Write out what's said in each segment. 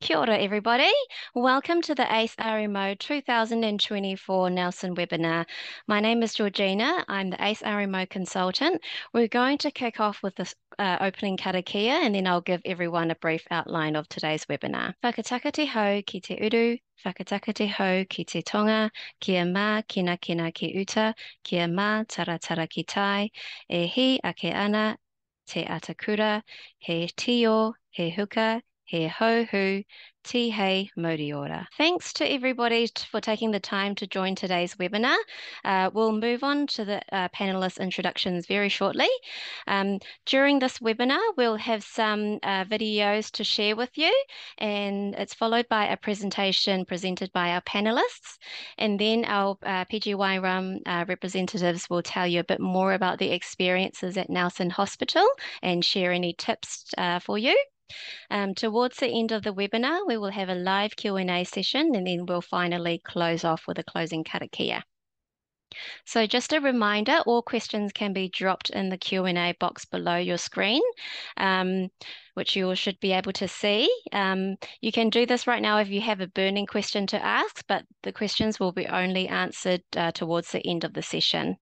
Kia ora, everybody. Welcome to the ACE RMO 2024 Nelson webinar. My name is Georgina. I'm the ACE RMO consultant. We're going to kick off with this opening karakia, and then I'll give everyone a brief outline of today's webinar. Whakataka te hau ki te uru, whakataka te hau ki te tonga, kia mā kina kina ki uta, kia mā taratara ki tai, e hi ake ana, te atakura, he tio, he huka, he ho-hu, ti hei mori ora. Thanks to everybody for taking the time to join today's webinar. We'll move on to the panelists' introductions very shortly. During this webinar, we'll have some videos to share with you, and it's followed by a presentation presented by our panelists. And then our PGY representatives will tell you a bit more about the experiences at Nelson Hospital and share any tips for you. Towards the end of the webinar, we will have a live Q&A session, and then we'll finally close off with a closing karakia. So just a reminder, all questions can be dropped in the Q&A box below your screen, which you all should be able to see. You can do this right now if you have a burning question to ask, but the questions will be only answered towards the end of the session.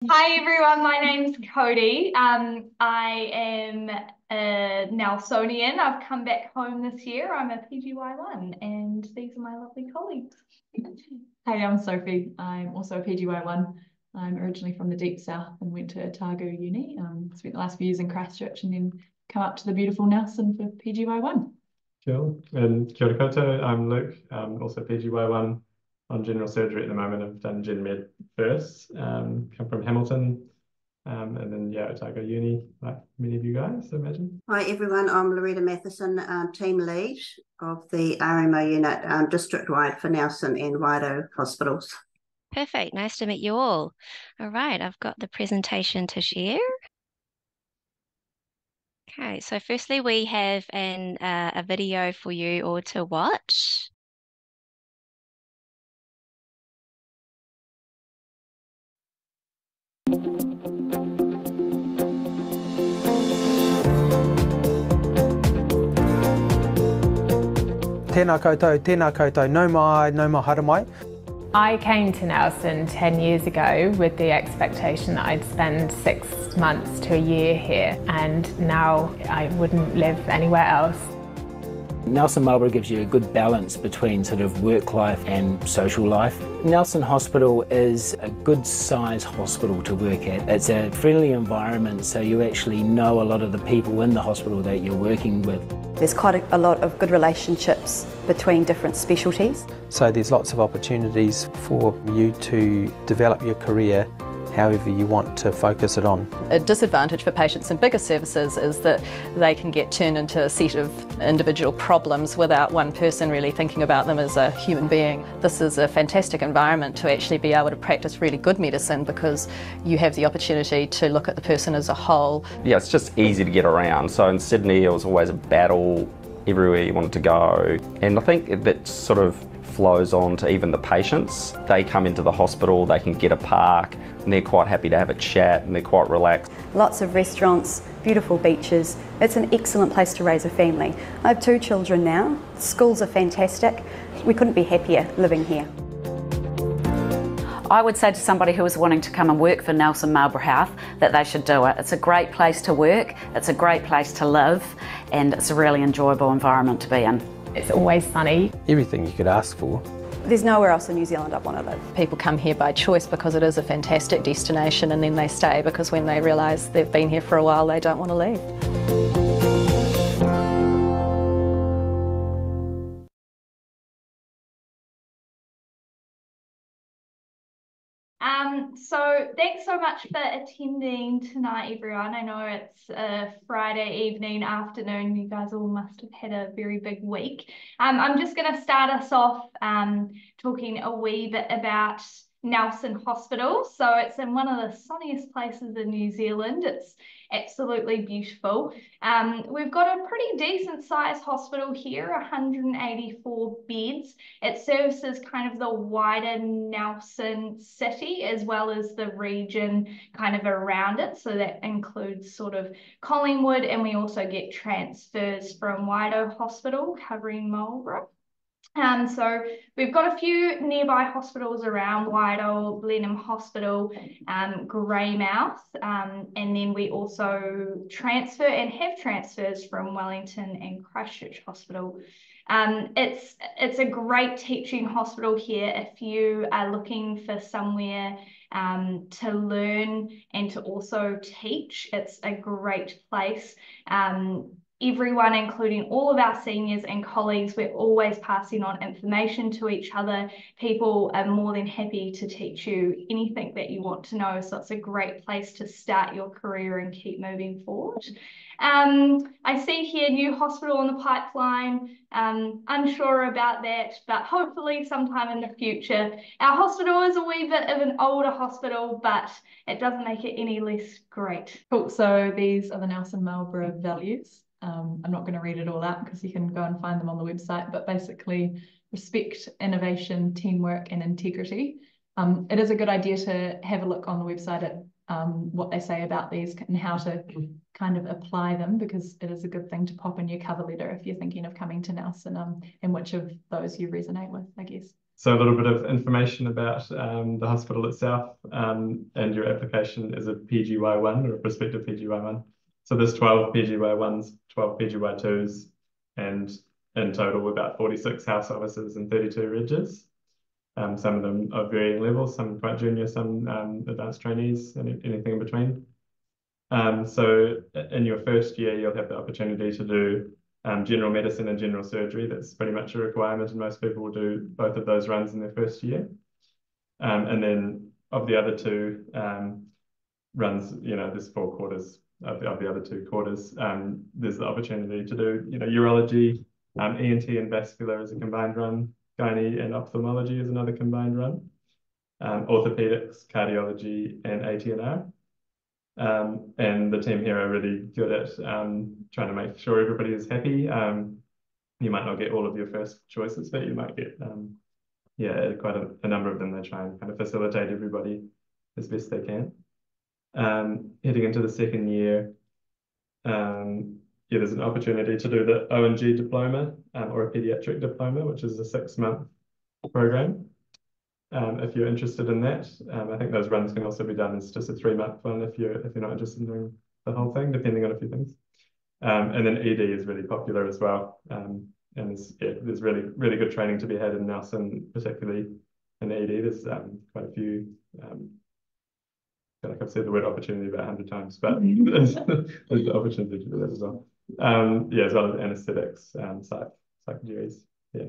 Hi everyone, my name's Cody. I am a Nelsonian. I've come back home this year. I'm a PGY1 and these are my lovely colleagues. Hey, I'm Sophie. I'm also a PGY1. I'm originally from the deep south and went to Otago Uni. Spent the last few years in Christchurch and then come up to the beautiful Nelson for PGY1. Cool. And kia ora koutou, I'm Luke, also PGY1 on general surgery at the moment. I've done Gen Med first, come from Hamilton, and then Otago Uni, like many of you guys, I imagine. Hi everyone, I'm Loretta Matheson, team lead of the RMO unit district-wide for Nelson and Waido hospitals. Perfect, nice to meet you all. All right, I've got the presentation to share. Okay, so firstly we have a video for you all to watch. Tēnā koutou, no mai haramai. I came to Nelson 10 years ago with the expectation that I'd spend 6 months to a year here, and now I wouldn't live anywhere else. Nelson Marlborough gives you a good balance between sort of work life and social life. Nelson Hospital is a good size hospital to work at. It's a friendly environment, so you actually know a lot of the people in the hospital that you're working with. There's quite a lot of good relationships between different specialties. So there's lots of opportunities for you to develop your career however you want to focus it on. A disadvantage for patients in bigger services is that they can get turned into a set of individual problems without one person really thinking about them as a human being. This is a fantastic environment to actually be able to practice really good medicine because you have the opportunity to look at the person as a whole. Yeah, it's just easy to get around. So in Sydney it was always a battle everywhere you wanted to go, and I think that sort of flows on to even the patients. They come into the hospital, they can get a park, and they're quite happy to have a chat and they're quite relaxed. Lots of restaurants, beautiful beaches. It's an excellent place to raise a family. I have 2 children now. Schools are fantastic. We couldn't be happier living here. I would say to somebody who is wanting to come and work for Nelson Marlborough Health that they should do it. It's a great place to work, it's a great place to live, and it's a really enjoyable environment to be in. It's always sunny. Everything you could ask for. There's nowhere else in New Zealand I'd want to live. People come here by choice because it is a fantastic destination, and then they stay because when they realise they've been here for a while they don't want to leave. So thanks so much for attending tonight, everyone. I know it's a Friday evening, afternoon. You guys all must have had a very big week. I'm just going to start us off talking a wee bit about Nelson Hospital. So it's in one of the sunniest places in New Zealand. It's absolutely beautiful. We've got a pretty decent sized hospital here, 184 beds. It services kind of the wider Nelson city as well as the region kind of around it. So that includes sort of Collingwood, and we also get transfers from Waido Hospital covering Marlborough. So we've got a few nearby hospitals around Waido, Blenheim Hospital, Greymouth, and then we also transfer and have transfers from Wellington and Christchurch Hospital. It's a great teaching hospital here if you are looking for somewhere to learn and to also teach. It's a great place. Everyone, including all of our seniors and colleagues, we're always passing on information to each other. People are more than happy to teach you anything that you want to know. So it's a great place to start your career and keep moving forward. I see here new hospital in the pipeline. Unsure about that, but hopefully sometime in the future. Our hospital is a wee bit of an older hospital, but it doesn't make it any less great. Cool. So these are the Nelson Marlborough values. I'm not going to read it all out because you can go and find them on the website, but basically respect, innovation, teamwork, and integrity. It is a good idea to have a look on the website at what they say about these and how to kind of apply them, because it is a good thing to pop in your cover letter if you're thinking of coming to Nelson, and which of those you resonate with, I guess. So a little bit of information about the hospital itself, and your application is a PGY1 or a prospective PGY1. So there's 12 PGY1s, 12 PGY2s, and in total about 46 house officers and 32 regs. Some of them are varying levels, some quite junior, some advanced trainees, and anything in between. So in your first year, you'll have the opportunity to do general medicine and general surgery. That's pretty much a requirement, and most people will do both of those runs in their first year. And then of the other two runs, there's 4 quarters of the other 2 quarters. There's the opportunity to do, urology, ENT and vascular as a combined run, gynae and ophthalmology is another combined run, orthopedics, cardiology, and AT&R. And the team here are really good at trying to make sure everybody is happy. You might not get all of your first choices, but you might get, quite a number of them. They try and kind of facilitate everybody as best they can. Heading into the second year, there's an opportunity to do the O&G diploma or a pediatric diploma, which is a 6-month program. If you're interested in that, I think those runs can also be done as just a 3-month one if you're not interested in doing the whole thing, depending on a few things. And then ED is really popular as well. And there's really good training to be had in Nelson, particularly in ED. There's quite a few. I feel like I've said the word opportunity about 100 times, but there's the opportunity to do that as well. As well as anaesthetics, psych surgeries. Yeah.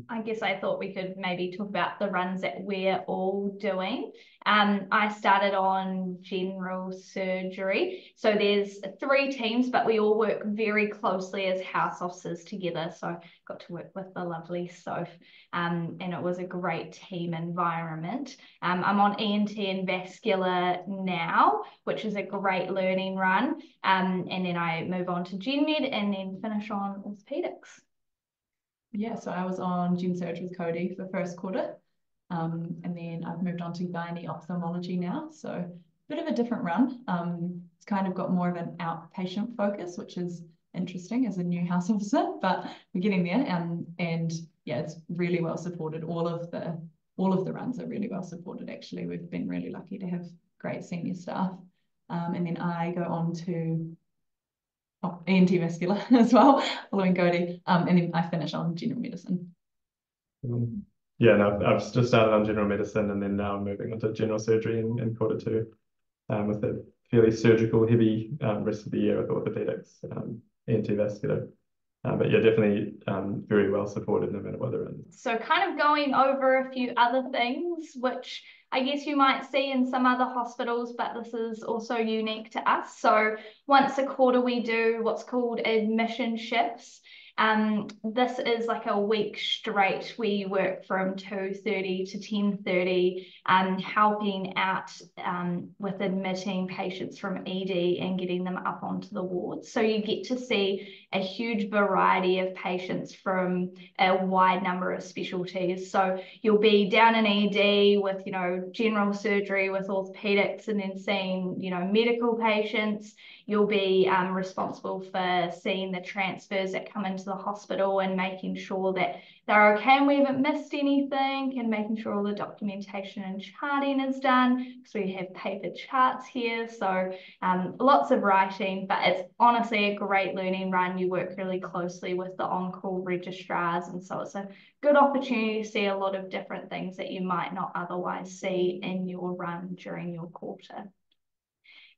I guess I thought we could maybe talk about the runs that we're all doing. I started on general surgery. So there's 3 teams, but we all work very closely as house officers together. So I got to work with the lovely Soph, and it was a great team environment. I'm on ENT and vascular now, which is a great learning run. And then I move on to Gen Med and then finish on orthopedics. Yeah, so I was on Gen Surg with Cody for first quarter, and then I've moved on to gynae ophthalmology now, so a bit of a different run. It's kind of got more of an outpatient focus, which is interesting as a new house officer, but we're getting there, and yeah, it's really well supported. All of the runs are really well supported, actually. We've been really lucky to have great senior staff, and then I go on to ENT vascular as well, following Cody, and then I finish on general medicine. I've just started on general medicine, and then now I'm moving on to general surgery in quarter 2, with a fairly surgical heavy rest of the year with orthopedics, ENT vascular. But yeah, definitely very well supported no matter what they're in. So kind of going over a few other things, which I guess you might see in some other hospitals, but this is also unique to us. So once a quarter, we do what's called admission shifts. This is like a week straight. We work from 2:30 to 10:30, helping out with admitting patients from ED and getting them up onto the wards. So you get to see a huge variety of patients from a wide number of specialties. So you'll be down in ED with, you know, general surgery with orthopedics, and then seeing, you know, medical patients. You'll be responsible for seeing the transfers that come into the hospital and making sure that they're okay and we haven't missed anything, and making sure all the documentation and charting is done, because we have paper charts here. So lots of writing, but it's honestly a great learning run. You work really closely with the on-call registrars, and so it's a good opportunity to see a lot of different things that you might not otherwise see in your run during your quarter.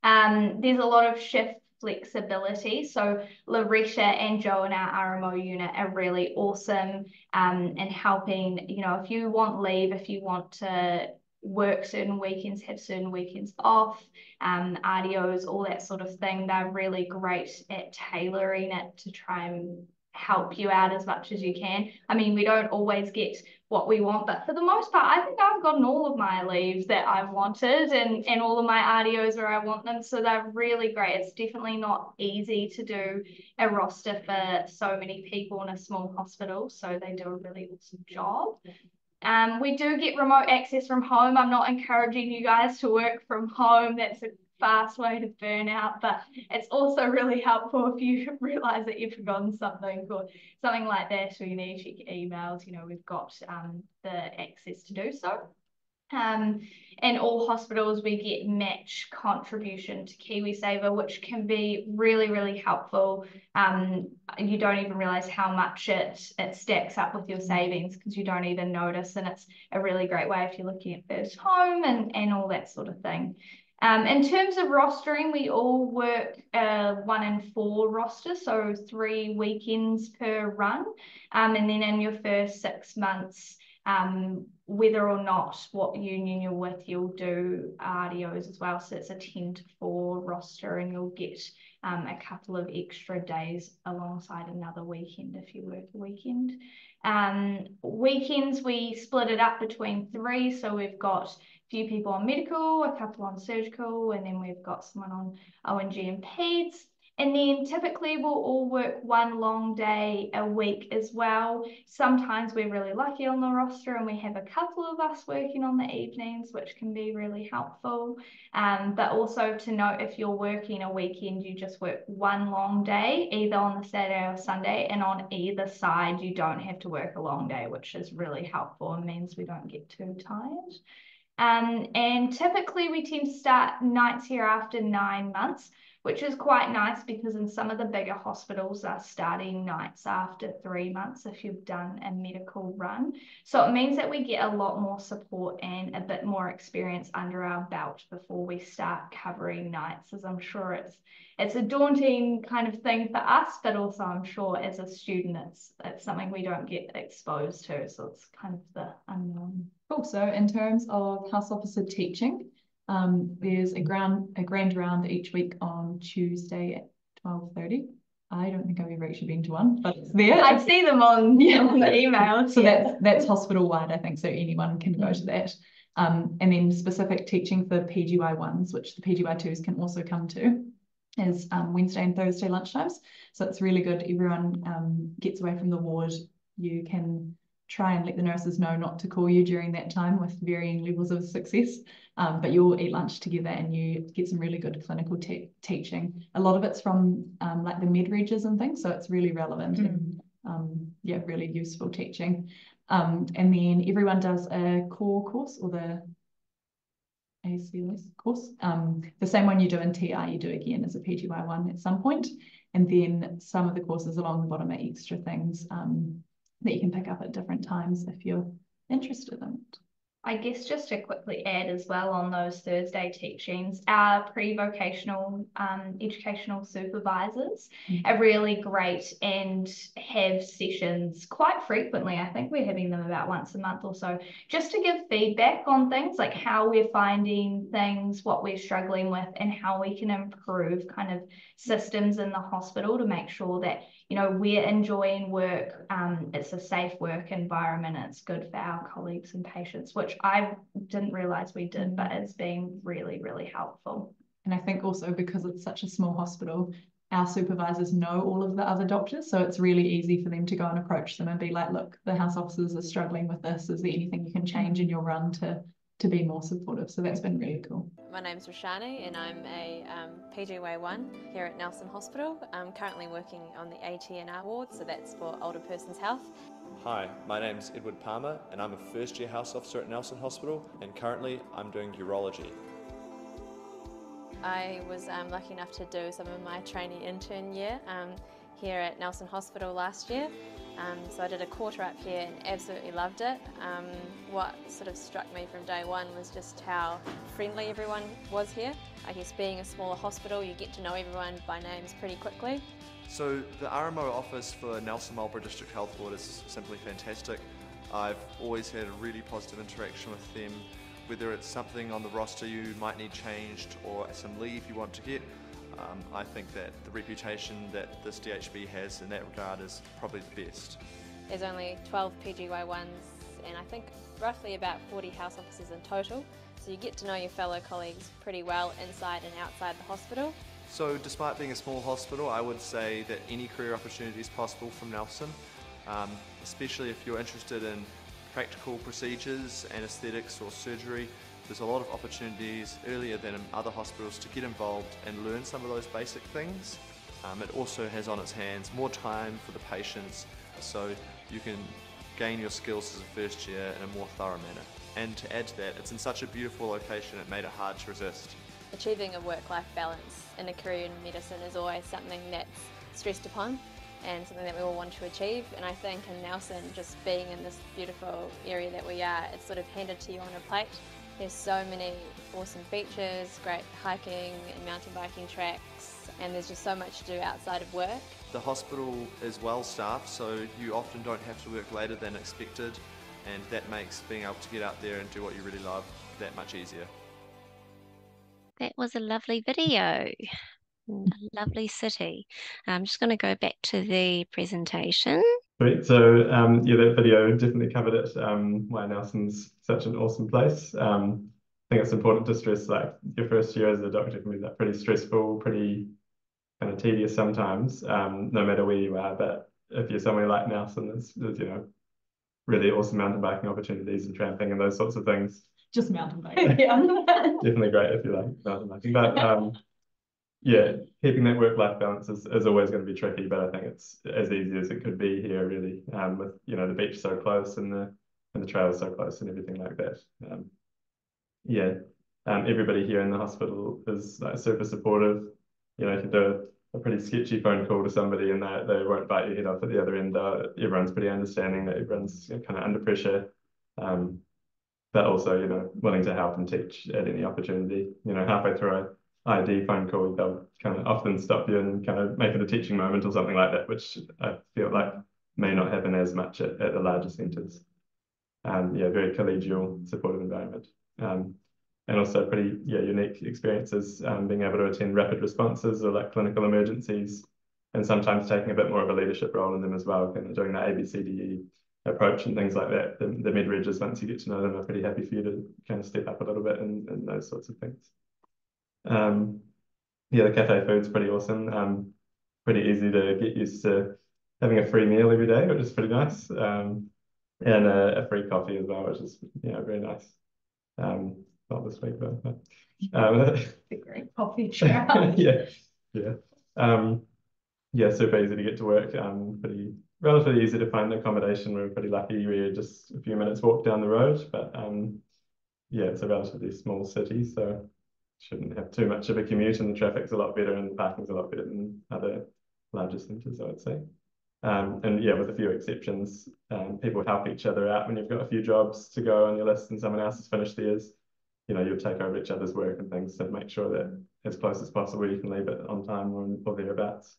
There's a lot of shift flexibility. So Loretta and Joe in our RMO unit are really awesome in helping, you know, if you want leave, if you want to work certain weekends, have certain weekends off, RDOs, all that sort of thing. They're really great at tailoring it to try and help you out as much as you can. I mean, we don't always get what we want, but for the most part, I think I've gotten all of my leaves that I've wanted, and all of my RDOs where I want them. So they're really great. It's definitely not easy to do a roster for so many people in a small hospital. So they do a really awesome job. We do get remote access from home. I'm not encouraging you guys to work from home. That's a fast way to burn out, but it's also really helpful if you realize that you've forgotten something or something like that, or you need to check your emails. You know, we've got the access to do so. In all hospitals, we get match contribution to KiwiSaver, which can be really, really helpful. You don't even realize how much it stacks up with your savings, because you don't even notice, and it's a really great way if you're looking at first home and all that sort of thing. In terms of rostering, we all work 1 in 4 roster, so 3 weekends per run. And then in your first 6 months, whether or not what union you're with, you'll do RDOs as well. So it's a 10 to 4 roster, and you'll get a couple of extra days alongside another weekend if you work a weekend. Weekends, we split it up between 3. So we've got few people on medical, a couple on surgical, and then we've got someone on O&G and peds. And then typically we'll all work 1 long day a week as well. Sometimes we're really lucky on the roster and we have a couple of us working on the evenings, which can be really helpful. But also to note, if you're working a weekend, you just work 1 long day, either on the Saturday or Sunday, and on either side, you don't have to work a long day, which is really helpful and means we don't get too tired. And typically we tend to start nights here after 9 months, which is quite nice, because in some of the bigger hospitals are starting nights after 3 months if you've done a medical run. So it means that we get a lot more support and a bit more experience under our belt before we start covering nights, as I'm sure it's a daunting kind of thing for us, but also I'm sure as a student it's something we don't get exposed to, so it's kind of the unknown. Cool. So in terms of house officer teaching, there's a grand round each week on Tuesday at 12:30. I don't think I've ever actually been to one, but it's there. I see them on the emails. So that's hospital wide, I think, so anyone can go to that. And then specific teaching for PGY1s, which the PGY2s can also come to, is Wednesday and Thursday lunchtimes. So it's really good. Everyone gets away from the ward. You can try and let the nurses know not to call you during that time with varying levels of success, but you all eat lunch together and you get some really good clinical teaching. A lot of it's from like the med regs and things, so it's really relevant and yeah, really useful teaching. And then everyone does a core course, or the ACLS course. The same one you do in TR, you do again as a PGY1 at some point. And then some of the courses along the bottom are extra things that you can pick up at different times if you're interested in it. I guess just to quickly add as well on those Thursday teachings, our pre-vocational educational supervisors are really great and have sessions quite frequently. I think we're having them about once a month or so, just to give feedback on things like how we're finding things, what we're struggling with, and how we can improve kind of systems in the hospital to make sure that, you know, we're enjoying work. It's a safe work environment. It's good for our colleagues and patients, which I didn't realize we did, but it's been really, really helpful. And I think also because it's such a small hospital, our supervisors know all of the other doctors, so it's really easy for them to go and approach them and be like, look, the house officers are struggling with this. Is there anything you can change in your run to be more supportive? So that's been really cool. My name's Roshani and I'm a PGY1 here at Nelson Hospital. I'm currently working on the ATNR ward, so that's for older person's health. Hi, my name's Edward Palmer and I'm a first year house officer at Nelson Hospital, and currently I'm doing urology. I was lucky enough to do some of my trainee intern year here at Nelson Hospital last year. So I did a quarter up here and absolutely loved it. What sort of struck me from day one was just how friendly everyone was here. I guess being a smaller hospital, you get to know everyone by names pretty quickly. So the RMO office for Nelson Marlborough District Health Board is simply fantastic. I've always had a really positive interaction with them, whether it's something on the roster you might need changed or some leave you want to get. I think that the reputation that this DHB has in that regard is probably the best. There's only 12 PGY1s and I think roughly about 40 house officers in total, so you get to know your fellow colleagues pretty well inside and outside the hospital. So despite being a small hospital, I would say that any career opportunity is possible from Nelson, especially if you're interested in practical procedures, anaesthetics or surgery. There's a lot of opportunities earlier than in other hospitals to get involved and learn some of those basic things. It also has on its hands more time for the patients, so you can gain your skills as a first year in a more thorough manner. And to add to that, it's in such a beautiful location it made it hard to resist. Achieving a work-life balance in a career in medicine is always something that's stressed upon and something that we all want to achieve, and I think in Nelson, just being in this beautiful area that we are, it's sort of handed to you on a plate. There's so many awesome beaches, great hiking and mountain biking tracks, and there's just so much to do outside of work. The hospital is well staffed, so you often don't have to work later than expected, and that makes being able to get out there and do what you really love that much easier. That was a lovely video. Lovely city. I'm just going to go back to the presentation. Great. So yeah, that video definitely covered it. Why Nelson's such an awesome place. I think it's important to stress, like, your first year as a doctor can be like pretty stressful, pretty kind of tedious sometimes, no matter where you are. But if you're somewhere like Nelson, there's you know, really awesome mountain biking opportunities and tramping and those sorts of things. Just mountain biking. Yeah. Definitely great if you like mountain biking. But yeah, keeping that work-life balance is always going to be tricky, but I think it's as easy as it could be here, really, with, you know, the beach so close and the trails so close and everything like that. Yeah, everybody here in the hospital is like super supportive. You know, you can do a pretty sketchy phone call to somebody and they won't bite your head off at the other end. Everyone's pretty understanding that everyone's, you know, kind of under pressure, but also, you know, willing to help and teach at any opportunity. You know, halfway through a ID phone call, they'll kind of often stop you and kind of make it a teaching moment or something like that, which I feel like may not happen as much at the larger centres. Yeah, very collegial, supportive environment. And also pretty unique experiences, being able to attend rapid responses or like clinical emergencies, and sometimes taking a bit more of a leadership role in them as well, kind of doing the ABCDE approach and things like that. The med-reggers, once you get to know them, are pretty happy for you to kind of step up a little bit and those sorts of things. Yeah, the cafe food's pretty awesome. Pretty easy to get used to having a free meal every day, which is pretty nice. And a free coffee as well, which is, you know, very nice. Not this week though. But, a great coffee chat. yeah. Yeah, super easy to get to work. Relatively easy to find accommodation. We're pretty lucky. We're just a few minutes walk down the road, but yeah, it's a relatively small city, so shouldn't have too much of a commute, and the traffic's a lot better and the parking's a lot better than other larger centres, I would say. And yeah, with a few exceptions, people help each other out when you've got a few jobs to go on your list and someone else has finished theirs. You know, you'll take over each other's work and things to make sure that as close as possible you can leave it on time or thereabouts.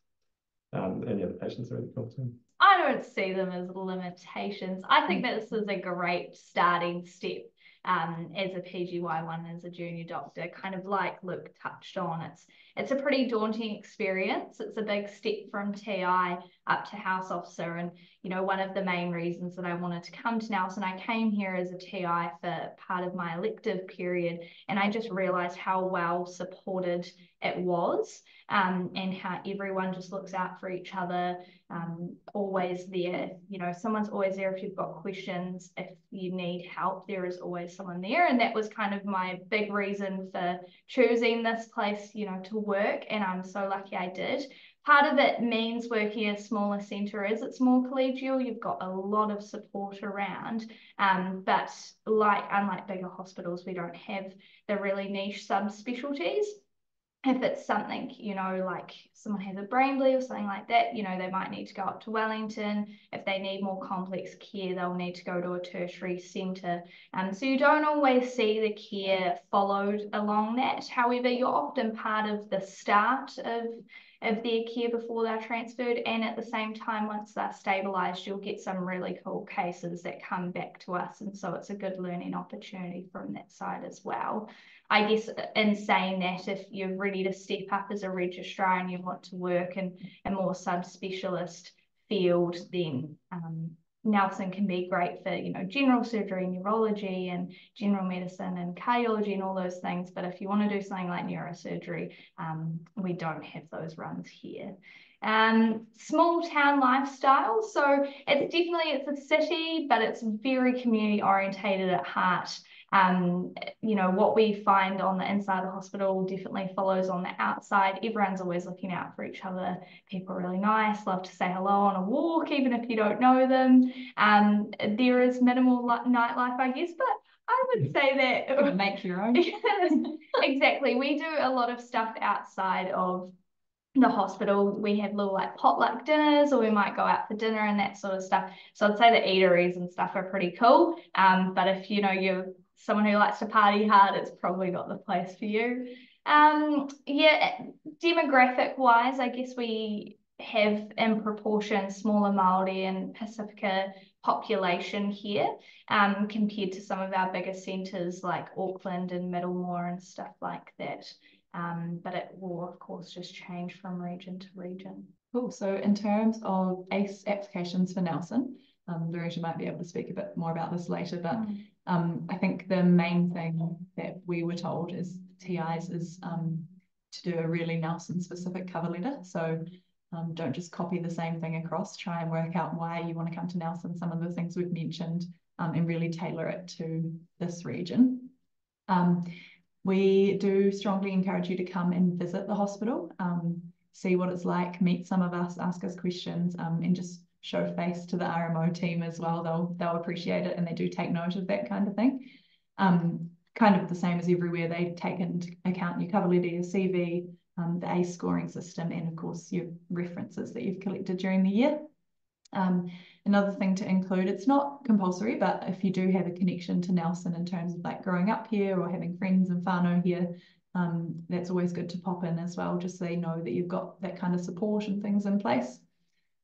And yeah, the patients are really cool too. I don't see them as limitations. I think that this is a great starting step. as a PGY1, as a junior doctor, kind of like Luke touched on. It's a pretty daunting experience. It's a big step from TI up to house officer. And, you know, one of the main reasons that I wanted to come to Nelson, I came here as a TI for part of my elective period, and I just realized how well supported it was, and how everyone just looks out for each other, always there. You know, someone's always there if you've got questions. If you need help, there is always someone there. And that was kind of my big reason for choosing this place, you know, to work. And I'm so lucky I did. Part of it means working at a smaller centre is it's more collegial. You've got a lot of support around, but unlike bigger hospitals, we don't have the really niche subspecialties. If it's something, you know, like someone has a brain bleed or something like that, you know, they might need to go up to Wellington. If they need more complex care, they'll need to go to a tertiary centre. So you don't always see the care followed along that. However, you're often part of the start of their care before they're transferred, and at the same time, once they're stabilised, you'll get some really cool cases that come back to us, and so it's a good learning opportunity from that side as well. I guess in saying that, if you're ready to step up as a registrar and you want to work in a more subspecialist field, then Nelson can be great for, you know, general surgery, neurology and general medicine and cardiology and all those things. But if you want to do something like neurosurgery, we don't have those runs here. Small town lifestyle. So it's a city, but it's very community orientated at heart. You know, what we find on the inside of the hospital definitely follows on the outside. Everyone's always looking out for each other. People are really nice, love to say hello on a walk, even if you don't know them. There is minimal nightlife, I guess, but I would say that make your own. Exactly. We do a lot of stuff outside of the hospital. We have little like potluck dinners, or we might go out for dinner and that sort of stuff. So I'd say the eateries and stuff are pretty cool. But if, you know, you're someone who likes to party hard, it's probably not the place for you. Yeah, demographic wise, I guess we have in proportion smaller Māori and Pacifica population here, compared to some of our bigger centres like Auckland and Middlemore and stuff like that. But it will, of course, just change from region to region. Cool. So in terms of ACE applications for Nelson, Louisa might be able to speak a bit more about this later, but I think the main thing that we were told as TIs is to do a really Nelson specific cover letter. So don't just copy the same thing across, try and work out why you want to come to Nelson, some of the things we've mentioned, and really tailor it to this region. We do strongly encourage you to come and visit the hospital, see what it's like, meet some of us, ask us questions, and just show face to the RMO team as well. They'll appreciate it, and they do take note of that kind of thing. Kind of the same as everywhere, they take into account your cover letter, your CV, the ACE scoring system, and of course your references that you've collected during the year. Another thing to include, it's not compulsory, but if you do have a connection to Nelson in terms of like growing up here or having friends and whānau here, that's always good to pop in as well, just so they know that you've got that kind of support and things in place.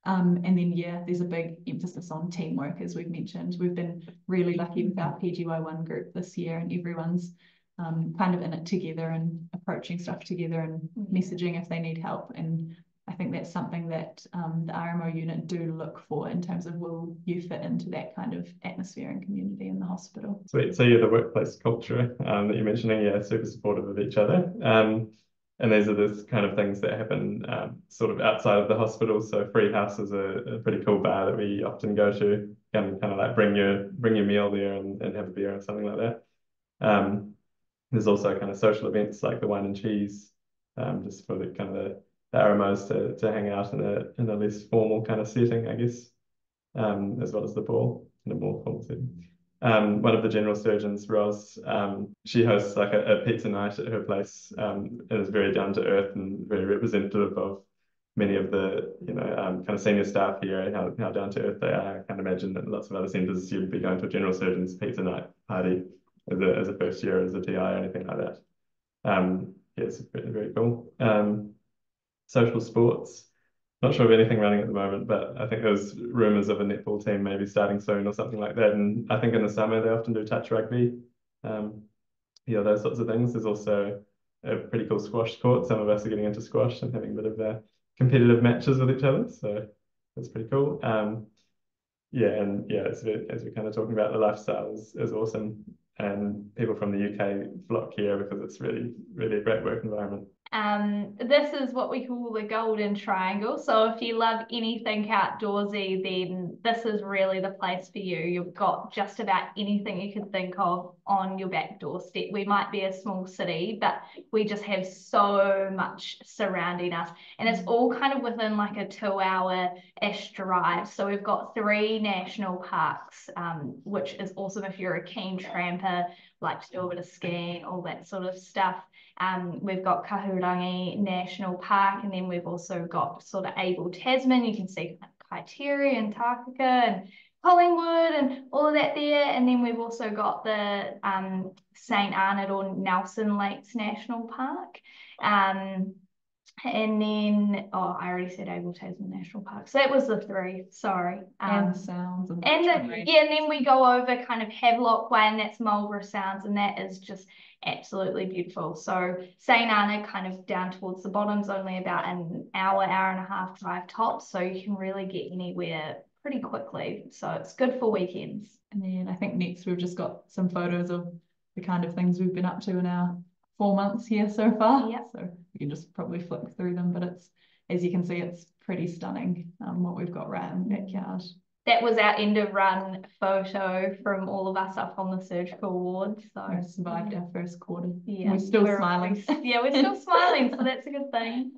And then, yeah, there's a big emphasis on teamwork, as we've mentioned. We've been really lucky with our PGY1 group this year, and everyone's kind of in it together and approaching stuff together and messaging if they need help. And I think that's something that the RMO unit do look for in terms of, will you fit into that kind of atmosphere and community in the hospital? Sweet. So yeah, the workplace culture that you're mentioning, yeah, super supportive of each other. And these are the kind of things that happen sort of outside of the hospital. So Free House is a pretty cool bar that we often go to. You can kind of like bring your meal there and have a beer or something like that. There's also kind of social events like the wine and cheese, just for the kind of the RMOs to hang out in a less formal kind of setting, I guess, as well as the ball in a more formal setting. One of the general surgeons, Ros, she hosts like a pizza night at her place, and is very down to earth and very representative of many of the, you know, kind of senior staff here and how down to earth they are. I can't imagine that lots of other centres you'd be going to a general surgeon's pizza night party as a first year as a TI or anything like that. Yeah, it's very, very cool. Social sports. Not sure of anything running at the moment, but I think there's rumours of a netball team maybe starting soon or something like that. And I think in the summer they often do touch rugby. Yeah, those sorts of things. There's also a pretty cool squash court. Some of us are getting into squash and having a bit of competitive matches with each other, so that's pretty cool. Yeah, and yeah, as we're kind of talking about, the lifestyle is awesome, and people from the UK flock here because it's really a great work environment. This is what we call the golden triangle. So if you love anything outdoorsy, then this is really the place for you. You've got just about anything you can think of on your back doorstep. We might be a small city, but we just have so much surrounding us, and it's all kind of within like a 2-hour-ish drive. So we've got 3 national parks, which is awesome if you're a keen tramper, like to do a bit of skiing, all that sort of stuff. We've got Kahurangi National Park, and then we've also got sort of Abel Tasman. You can see Kaiteri and Takaka and Collingwood and all of that there. And then we've also got the St. Arnaud or Nelson Lakes National Park. And then, oh, I already said Abel Tasman National Park. So that was the 3, sorry. And Sounds. And then we go over kind of Havelock Way, and that's Marlborough Sounds, and that is just absolutely beautiful. So St. Arnaud kind of down towards the bottom's only about an hour and a half drive tops, so you can really get anywhere pretty quickly. So it's good for weekends. And then I think next we've just got some photos of the kind of things we've been up to in our 4 months here so far. Yep. So we can just probably flick through them, but it's, as you can see, it's pretty stunning what we've got right in the backyard. That was our end of run photo from all of us up on the surgical ward. So we survived our first quarter. Yeah, we're still smiling. Yeah, we're still smiling, so that's a good thing.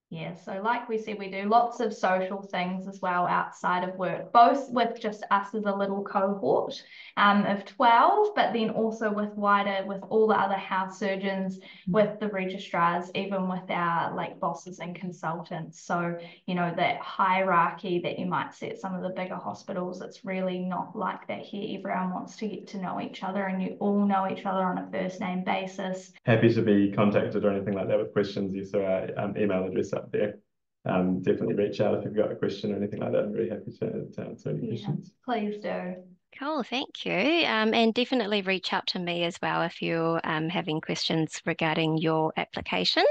Yeah, so like we said, we do lots of social things as well outside of work, both with just us as a little cohort of 12, but then also with all the other house surgeons, with the registrars, even with our like bosses and consultants. So, you know, that hierarchy that you might see at some of the bigger hospitals, it's really not like that here. Everyone wants to get to know each other, and you all know each other on a first name basis. Happy to be contacted or anything like that with questions. You saw our email address up there. Definitely reach out if you've got a question or anything like that. I'm very happy to answer any questions. Please do. Cool, thank you. And definitely reach out to me as well if you're having questions regarding your application.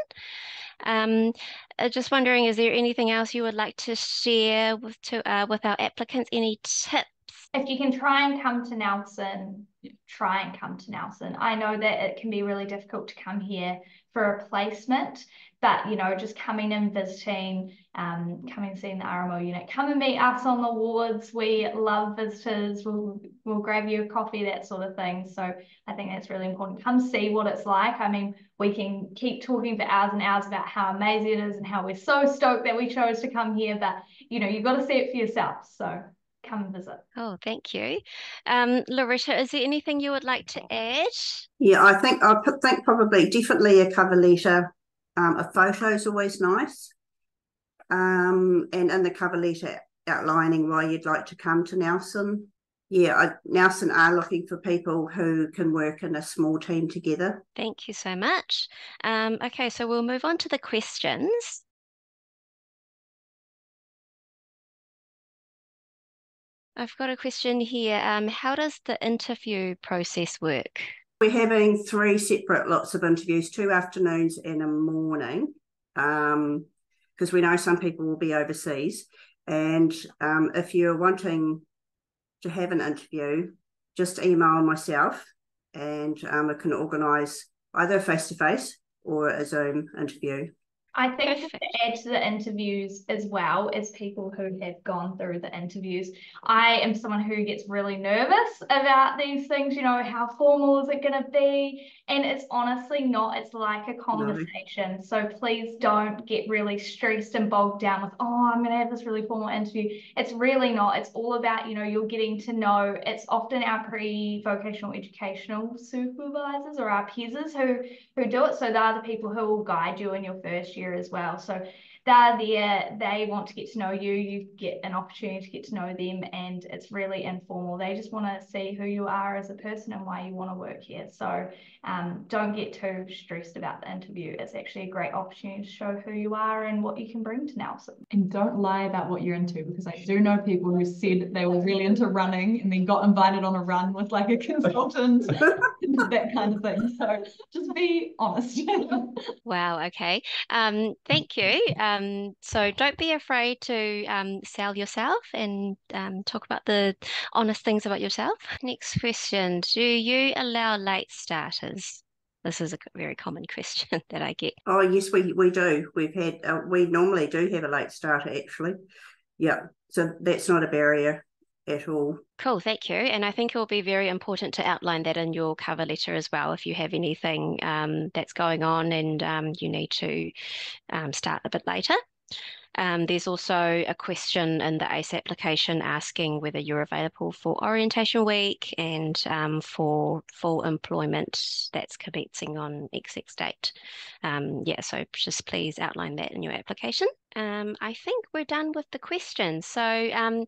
Just wondering, is there anything else you would like to share with our applicants? Any tips? If you can try and come to Nelson, try and come to Nelson. I know that it can be really difficult to come here for a placement, but, you know, just coming and visiting, coming and seeing the RMO unit, come and meet us on the wards. We love visitors. We'll grab you a coffee, that sort of thing. So I think that's really important. Come see what it's like. I mean, we can keep talking for hours and hours about how amazing it is and how we're so stoked that we chose to come here, but, you know, you've got to see it for yourself. So come and visit. Oh, thank you. Loretta, is there anything you would like to add? Yeah, I think probably definitely a cover letter. A photo is always nice. And in the cover letter outlining why you'd like to come to Nelson. Yeah, Nelson are looking for people who can work in a small team together. Thank you so much. Okay, so we'll move on to the questions. I've got a question here. How does the interview process work? We're having 3 separate lots of interviews, 2 afternoons and a morning, because we know some people will be overseas. And if you're wanting to have an interview, just email myself and we can organise either a face-to-face or a Zoom interview. I think just to add to the interviews as well as people who have gone through the interviews, I am someone who gets really nervous about these things, you know, how formal is it going to be? And it's honestly not, it's like a conversation. No. So please don't get really stressed and bogged down with, oh, I'm going to have this really formal interview. It's really not. It's all about, you know, you're getting to know, it's often our pre-vocational educational supervisors or our peers who do it. So they're the people who will guide you in your first year as well. So they're there, they want to get to know you, you get an opportunity to get to know them, and it's really informal. They just want to see who you are as a person and why you want to work here. So don't get too stressed about the interview. It's actually a great opportunity to show who you are and what you can bring to Nelson. And don't lie about what you're into, because I do know people who said they were really into running and then got invited on a run with like a consultant and that kind of thing. So just be honest. Wow, okay. Thank you. So don't be afraid to sell yourself and talk about the honest things about yourself. Next question. Do you allow late starters? This is a very common question that I get. Oh, yes, we do. We normally do have a late starter, actually. Yeah, so that's not a barrier at all. Cool, thank you. And I think it will be very important to outline that in your cover letter as well if you have anything that's going on and you need to start a bit later. There's also a question in the ACE application asking whether you're available for orientation week and for full employment that's commencing on XX date. Yeah, so just please outline that in your application. I think we're done with the questions. So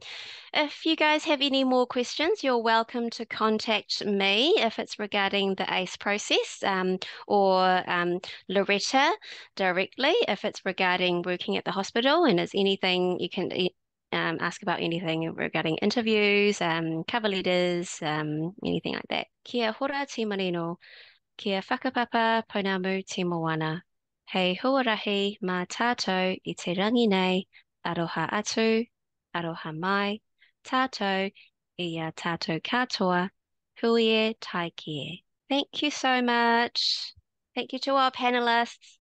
if you guys have any more questions, you're welcome to contact me if it's regarding the ACE process, or Loretta directly if it's regarding working at the hospital, and is anything you can ask about anything regarding interviews, cover letters, anything like that. Kia hora te marino, kia whakapapa pounamu te moana. Hei huarahi mā tātou I te rangi nei, aroha atu, aroha mai, tātou I a tātou katoa, hui e tai kie. Thank you so much. Thank you to our panelists.